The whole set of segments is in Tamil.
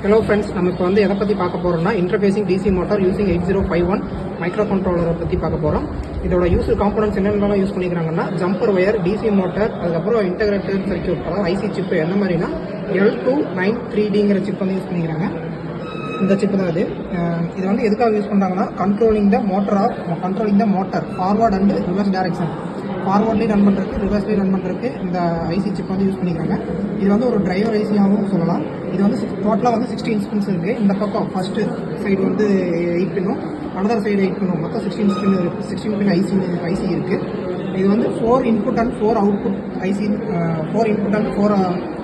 Hello friends, நம்ம இப்போ வந்து எதை பற்றி பார்க்க போகிறோம்னா interfacing DC motor using 8051 micro கண்ட்ரோலரை பற்றி பார்க்க போகிறோம். இதோட யூஸ் காம்பனன்ட்ஸ் என்னென்னலாம் யூஸ் பண்ணிக்கிறாங்கன்னா ஜம்பர் ஒயர், டிசி மோட்டார், அதுக்கப்புறம் இன்டகிரேட்டட் சர்க்யூட், அதாவது ஐசி சிப்பு எந்த மாதிரினா L293Dங்கிற சிப் வந்து யூஸ் பண்ணிக்கிறாங்க. இந்த சிப்பு தான் இது வந்து எதுக்காக யூஸ் பண்ணுறாங்கன்னா controlling the motor forward and reverse direction. ஃபார்வர்ட்லேயும் ரன் பண்ணுறதுக்கு ரிவர்ஸ்லேயும் ரன் பண்ணுறதுக்கு இந்த ஐசி சிப் வந்து யூஸ் பண்ணிக்கிறாங்க. இது வந்து ஒரு டிரைவர் ஐசியாகவும் சொல்லலாம். இது வந்து டோட்டலாக வந்து 16 பின்ஸ் இருக்குது. இந்த பக்கம் ஃபஸ்ட்டு சைடு வந்து 8 பின்னும், அனதர் சைடு 8 பின்னும், மொத்தம் 16 பின் ஐசி இருக்குது. இது வந்து 4 input and 4 output IC, 4 input and 4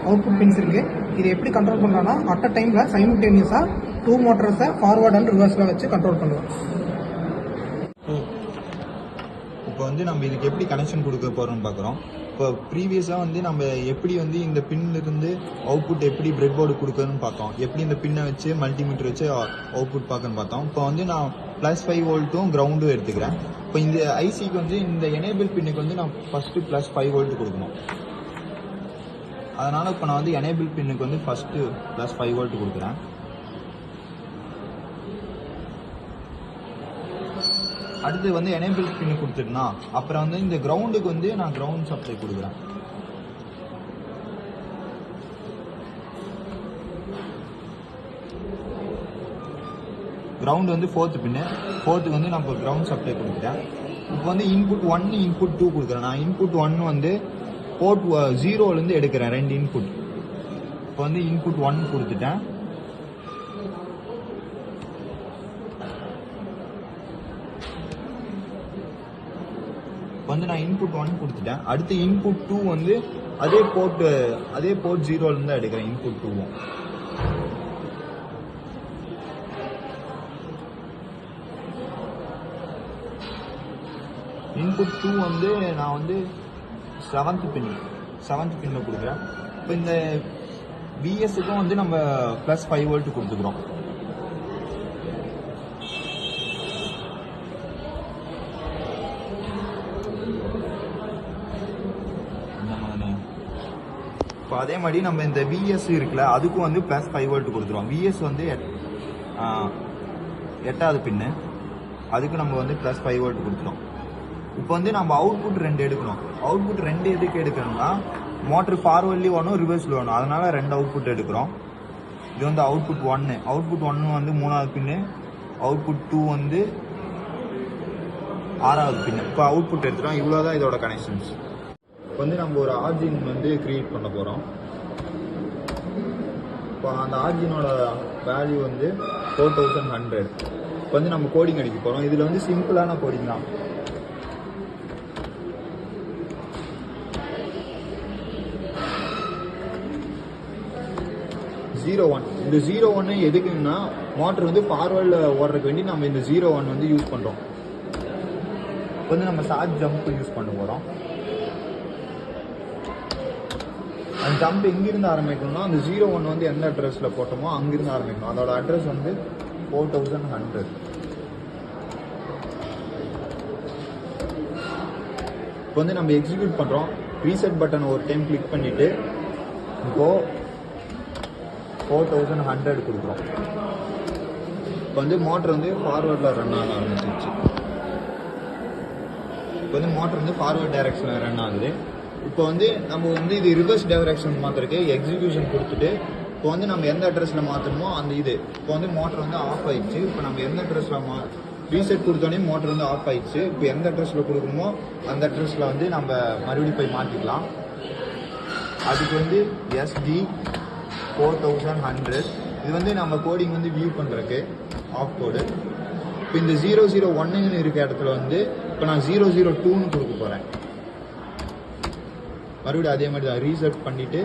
output pins இருக்குது. இது எப்படி கண்ட்ரோல் பண்ணுறோன்னா அட் அ டைமில் சைமல்டேனியஸாக 2 மோட்டர்ஸை ஃபார்வர்ட் அண்ட் ரிவர்ஸில் வச்சு கண்ட்ரோல் பண்ணுவோம். இப்போ வந்து நம்ம இதுக்கு எப்படி கனெக்ஷன் கொடுக்க போகிறோம்னு பார்க்குறோம். இப்போ ப்ரீவியஸாக வந்து நம்ம எப்படி வந்து இந்த பின்னிலிருந்து அவுட்புட் எப்படி பிரெட் போர்டு கொடுக்கணும்னு பார்த்தோம். எப்படி இந்த பின்னை வச்சு மல்டிமீட்டர் வச்சு அவுட்புட் பார்க்கணும்னு பார்த்தோம். இப்போ வந்து நான் +5 வோல்ட்டும் கிரவுண்டும் எடுத்துக்கிறேன். இப்போ இந்த ஐசிக்கு வந்து இந்த எனேபிள் பின்னுக்கு வந்து நான் ஃபஸ்ட்டு +5 வோல்ட் கொடுக்கணும். அதனால் இப்போ நான் வந்து எனேபிள் பின்னுக்கு வந்து ஃபஸ்ட்டு +5 வோல்ட் கொடுக்குறேன். அடுத்து வந்து எனேபிள் பின் கொடுத்துட்டுனா அப்புறம் வந்து இந்த கிரவுண்டுக்கு வந்து நான் கிரவுண்ட் சப்ளை கொடுக்குறேன். கிரவுண்ட் வந்து 4th பின்னு, 4th வந்து நான் இப்போ கிரவுண்ட் சப்ளை கொடுக்குறேன். இப்போ வந்து இன்புட் 1 இன்புட் 2 கொடுக்குறேன். நான் இன்புட் 1 வந்து போர்ட் 0லேருந்து எடுக்கிறேன் 2 இன்புட். இப்போ வந்து இன்புட் 1 கொடுத்துட்டேன். வந்து நான் இன்புட் 1 கொடுத்துட்டேன். அடுத்து இன்புட் 2 வந்து அதே போர்ட் 0லேருந்து தான் எடுக்கிறேன். இன்புட் 2வும் இன்புட் 2 வந்து நான் வந்து 7th பின்ல கொடுக்குறேன். இப்போ இந்த பிஎஸ்க்கும் வந்து நம்ம +5 வோல்ட் கொடுத்துக்கிறோம். இப்போ அதே மாதிரி நம்ம இந்த விஎஸ் இருக்குல்ல அதுக்கும் வந்து +5 வோல்ட் கொடுத்துருவோம். விஎஸ் வந்து 8வது பின்னு, அதுக்கு நம்ம வந்து +5 வோல்ட் கொடுத்துருவோம். இப்போ வந்து நம்ம அவுட்புட் 2 எடுக்கணும். அவுட்புட் 2 எதுக்கு எடுக்கணும்னா மோட்டர் ஃபார்வர்ட்லேயும் வேணும் ரிவர்ஸில் வேணும். அதனால 2 அவுட்புட் எடுக்கிறோம். இது வந்து அவுட்புட் 1 வந்து 3வது பின்னு, அவுட்புட் 2 வந்து 6வது பின்னு. இப்போ அவுட்புட் எடுத்துகிறோம். இவ்வளோதான் இதோட கனெக்ஷன்ஸ். வந்து நம்ம ஒரு ஆர்ஜின் வந்து கிரியேட் பண்ண போகிறோம். இப்போ அந்த ஆர்ஜினோட வேல்யூ வந்து 4100. இப்போ வந்து நம்ம கோடிங் அடிக்க போகிறோம். இதில் வந்து சிம்பிளான கோடிங் தான். இந்த 01 எதுக்குன்னா மோட்டர் வந்து ஃபார்வர்டில் ஓடுறதுக்கு வேண்டி நம்ம இந்த 01 வந்து யூஸ் பண்ணுறோம். இப்போ வந்து நம்ம ஷார்ட் ஜம்ப் யூஸ் பண்ண போகிறோம். அந்த ஜம்ப் எங்கிருந்து ஆரம்பிக்கணும்னா அந்த 01 வந்து எந்த அட்ரஸில் போட்டோமோ அங்கிருந்து ஆரம்பிக்கணும். அதோட அட்ரஸ் வந்து 4100. இப்போ வந்து நம்ம எக்ஸிக்யூட் பண்ணுறோம். ரீசெட் பட்டன் ஒரு டைம் கிளிக் பண்ணிவிட்டு இப்போ 4100 கொடுக்குறோம். இப்போ வந்து மோட்டர் வந்து ஃபார்வர்டில் ரன் ஆக ஆரம்பிச்சிருச்சு. இப்போ வந்து மோட்டர் வந்து ஃபார்வர்ட் டைரக்ஷனில் ரன் ஆகுது. இப்போ வந்து நம்ம வந்து இது ரிவர்ஸ் டைரக்ஷன் மாத்திரக்கு எக்ஸிக்யூஷன் கொடுத்துட்டு இப்போ வந்து நம்ம எந்த அட்ரஸில் மாற்றணுமோ அந்த இப்போ வந்து மோட்டர் வந்து ஆஃப் ஆயிடுச்சு. இப்போ நம்ம எந்த அட்ரஸில் ரீசெட் கொடுத்தோடனே மோட்டர் வந்து ஆஃப் ஆயிடுச்சு. இப்போ எந்த அட்ரஸில் கொடுக்கணுமோ அந்த அட்ரஸில் வந்து நம்ம மறுபடியும் போய் மாற்றிக்கலாம். அதுக்கு வந்து SD 4100. இது வந்து நம்ம கோடிங் வந்து வியூ பண்ணுறதுக்கு ஆஃப் கோடு. இப்போ இந்த 001 இருக்க இடத்துல வந்து இப்போ நான் 002ன்னு கொடுக்க போகிறேன். மறுபடியும் அதே மாதிரி தான் ரீசெட் பண்ணிட்டு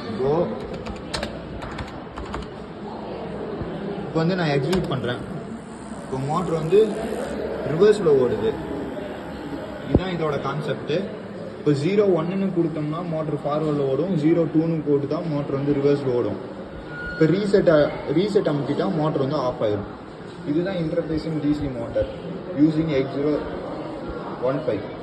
இப்போ வந்து நான் எக்ஸிக்யூட் பண்ணுறேன். இப்போ மோட்டர் வந்து ரிவர்ஸில் ஓடுது. இதுதான் இதோட கான்செப்ட். இப்போ 01ன்னு கொடுத்தோம்னா மோட்டர் ஃபார்வர்டில் ஓடும். 02ன்னு போட்டு தான் மோட்டர் வந்து ரிவர்ஸில் ஓடும். இப்போ ரீசெட் அமுத்திட்டா மோட்டர் வந்து ஆஃப் ஆயிடும். இதுதான் இன்டர்ஃபேசிங் டிசி மோட்டர் யூசிங் 8015.